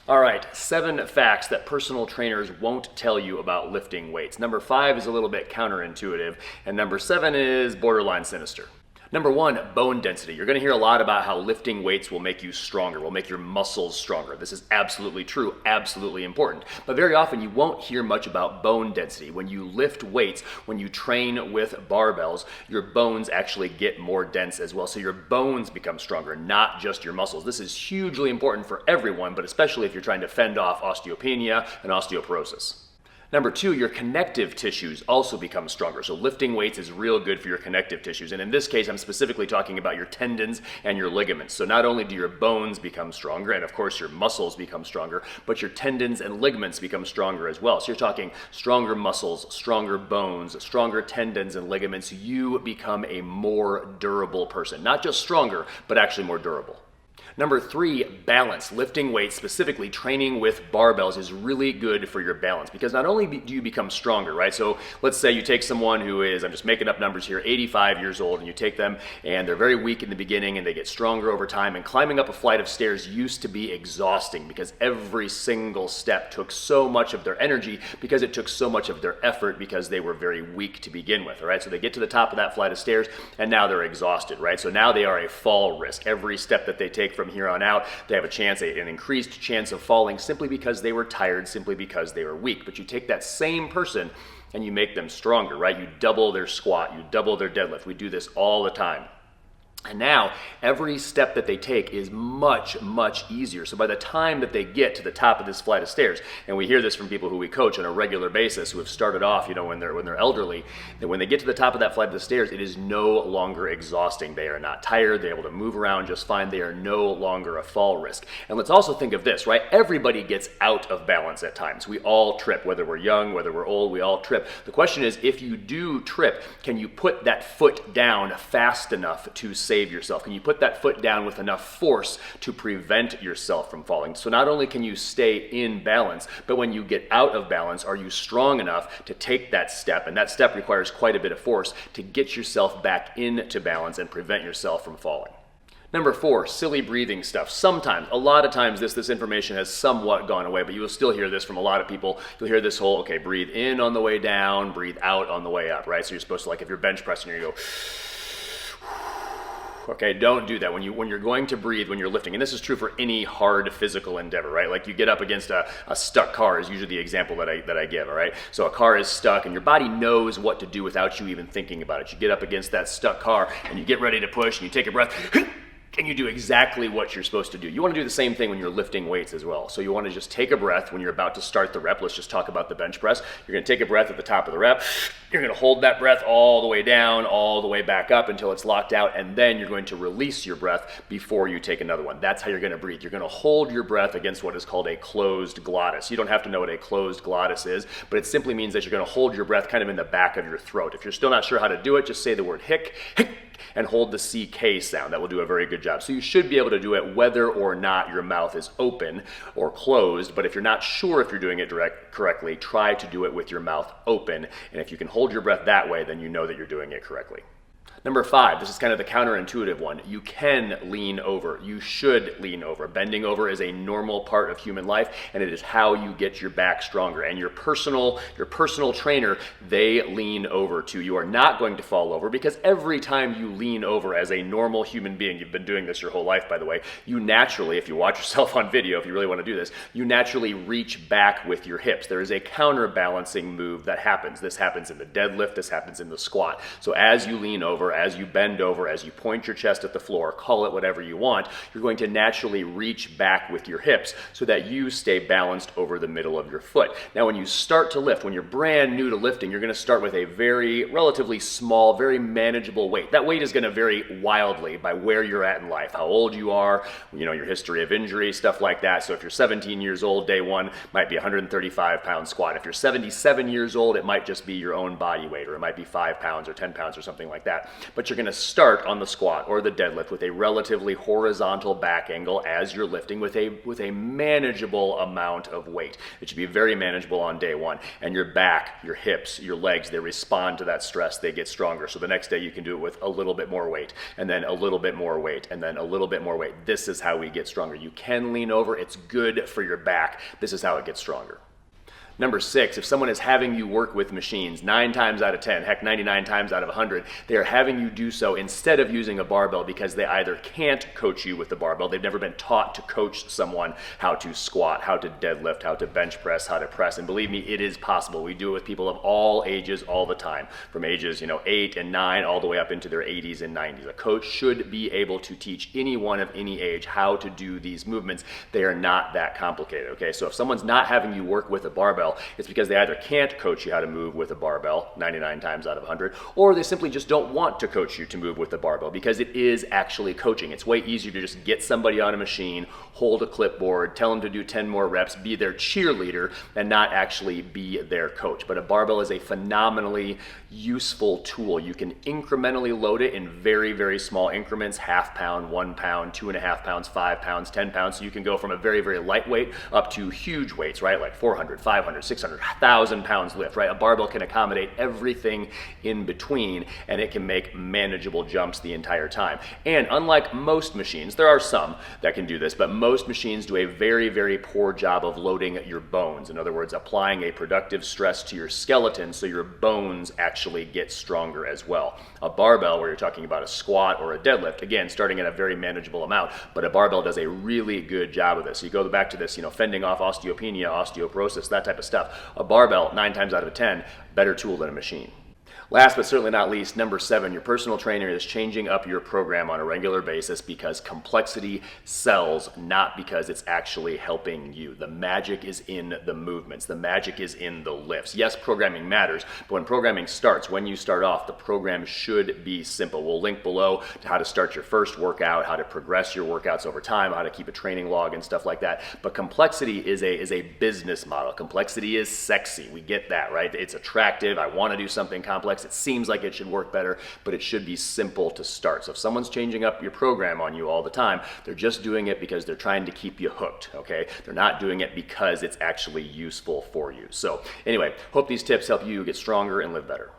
All right, 7 facts that personal trainers won't tell you about lifting weights. Number 5 is a little bit counterintuitive, and number 7 is borderline sinister. Number 1, bone density. You're gonna hear a lot about how lifting weights will make you stronger, will make your muscles stronger. This is absolutely true, absolutely important. But very often you won't hear much about bone density. When you lift weights, when you train with barbells, your bones actually get more dense as well. So your bones become stronger, not just your muscles. This is hugely important for everyone, but especially if you're trying to fend off osteopenia and osteoporosis. Number 2, your connective tissues also become stronger. So lifting weights is real good for your connective tissues. And in this case, I'm specifically talking about your tendons and your ligaments. So not only do your bones become stronger, and of course your muscles become stronger, but your tendons and ligaments become stronger as well. So you're talking stronger muscles, stronger bones, stronger tendons and ligaments. You become a more durable person. Not just stronger, but actually more durable. Number 3, balance. Lifting weights, specifically training with barbells, is really good for your balance because not only do you become stronger, right? So let's say you take someone who is, I'm just making up numbers here, 85 years old, and you take them and they're very weak in the beginning and they get stronger over time, and climbing up a flight of stairs used to be exhausting because every single step took so much of their energy because it took so much of their effort because they were very weak to begin with, all right? So they get to the top of that flight of stairs and now they're exhausted, right? So now they are a fall risk. Every step that they take from here on out, they have a chance, an increased chance of falling simply because they were tired, simply because they were weak. But you take that same person and you make them stronger, right? You double their squat, you double their deadlift. We do this all the time. And now every step that they take is much, much easier. So by the time that they get to the top of this flight of stairs, and we hear this from people who we coach on a regular basis who have started off, when they're elderly, that when they get to the top of that flight of the stairs, it is no longer exhausting. They are not tired. They're able to move around just fine. They are no longer a fall risk. And let's also think of this, right? Everybody gets out of balance at times. We all trip, whether we're young, whether we're old, we all trip. The question is, if you do trip, can you put that foot down fast enough to save yourself? Can you put that foot down with enough force to prevent yourself from falling? So not only can you stay in balance, but when you get out of balance, are you strong enough to take that step? And that step requires quite a bit of force to get yourself back into balance and prevent yourself from falling. Number 4, silly breathing stuff. Sometimes, a lot of times, this information has somewhat gone away, but you will still hear this from a lot of people. You'll hear this whole, okay, breathe in on the way down, breathe out on the way up, right? So you're supposed to, like, if you're bench pressing, you go, okay, don't do that. When you're going to breathe, when you're lifting, and this is true for any hard physical endeavor, right? Like you get up against a stuck car is usually the example that I give, all right? So a car is stuck and your body knows what to do without you even thinking about it. You get up against that stuck car and you get ready to push and you take a breath and you do exactly what you're supposed to do. You want to do the same thing when you're lifting weights as well. So you want to just take a breath when you're about to start the rep. Let's just talk about the bench press. You're going to take a breath at the top of the rep. You're going to hold that breath all the way down, all the way back up until it's locked out, and then you're going to release your breath before you take another one. That's how you're going to breathe. You're going to hold your breath against what is called a closed glottis. You don't have to know what a closed glottis is, but it simply means that you're going to hold your breath kind of in the back of your throat. If you're still not sure how to do it, just say the word hic, hic, and hold the CK sound. That will do a very good job. So you should be able to do it whether or not your mouth is open or closed, but if you're not sure if you're doing it correctly, try to do it with your mouth open, and if you can hold your breath that way, then you know that you're doing it correctly. Number 5, this is kind of the counterintuitive one. You can lean over. You should lean over. Bending over is a normal part of human life, and it is how you get your back stronger. And your personal trainer, they lean over too. You are not going to fall over because every time you lean over as a normal human being, you've been doing this your whole life, by the way, you naturally, if you watch yourself on video, if you really want to do this, you naturally reach back with your hips. There is a counterbalancing move that happens. This happens in the deadlift. This happens in the squat. So as you lean over, as you bend over, as you point your chest at the floor, call it whatever you want, you're going to naturally reach back with your hips so that you stay balanced over the middle of your foot. Now, when you start to lift, when you're brand new to lifting, you're going to start with a very relatively small, very manageable weight. That weight is going to vary wildly by where you're at in life, how old you are, your history of injury, stuff like that. So if you're 17 years old, day one might be 135-pound squat. If you're 77 years old, it might just be your own body weight, or it might be 5 pounds or 10 pounds or something like that. but you're going to start on the squat or the deadlift with a relatively horizontal back angle as you're lifting with a manageable amount of weight. It should be very manageable on day one. And your back, your hips, your legs, they respond to that stress. They get stronger. So the next day you can do it with a little bit more weight, and then a little bit more weight, and then a little bit more weight. This is how we get stronger. You can lean over. It's good for your back. This is how it gets stronger. Number 6, if someone is having you work with machines 9 times out of 10, heck 99 times out of 100, they are having you do so instead of using a barbell because they either can't coach you with the barbell, they've never been taught to coach someone how to squat, how to deadlift, how to bench press, how to press, and believe me, it is possible. We do it with people of all ages all the time, from ages 8 and 9 all the way up into their 80s and 90s. A coach should be able to teach anyone of any age how to do these movements. They are not that complicated, okay? So if someone's not having you work with a barbell, it's because they either can't coach you how to move with a barbell 99 times out of 100, or they simply just don't want to coach you to move with the barbell because it is actually coaching. It's way easier to just get somebody on a machine, hold a clipboard, tell them to do 10 more reps, be their cheerleader, and not actually be their coach. But a barbell is a phenomenally useful tool. You can incrementally load it in very, very small increments, half pound, 1 pound, 2.5 pounds, 5 pounds, 10 pounds. So you can go from a very, very lightweight up to huge weights, right? Like 400, 500, 600, 1,000 pounds lift, right? A barbell can accommodate everything in between, and it can make manageable jumps the entire time. And unlike most machines, there are some that can do this, but most machines do a very, very poor job of loading your bones. In other words, applying a productive stress to your skeleton so your bones actually get stronger as well. A barbell, where you're talking about a squat or a deadlift, again, starting at a very manageable amount, but a barbell does a really good job of this. So you go back to this, fending off osteopenia, osteoporosis, that type of stuff. A barbell, 9 times out of 10, better tool than a machine. Last but certainly not least, number 7, your personal trainer is changing up your program on a regular basis because complexity sells, not because it's actually helping you. The magic is in the movements. The magic is in the lifts. Yes, programming matters, but when programming starts, when you start off, the program should be simple. We'll link below to how to start your first workout, how to progress your workouts over time, how to keep a training log and stuff like that. But complexity is a business model. Complexity is sexy. We get that, right? It's attractive. I want to do something complex. It seems like it should work better, but it should be simple to start. So if someone's changing up your program on you all the time, they're just doing it because they're trying to keep you hooked, okay? They're not doing it because it's actually useful for you. So anyway, hope these tips help you get stronger and live better.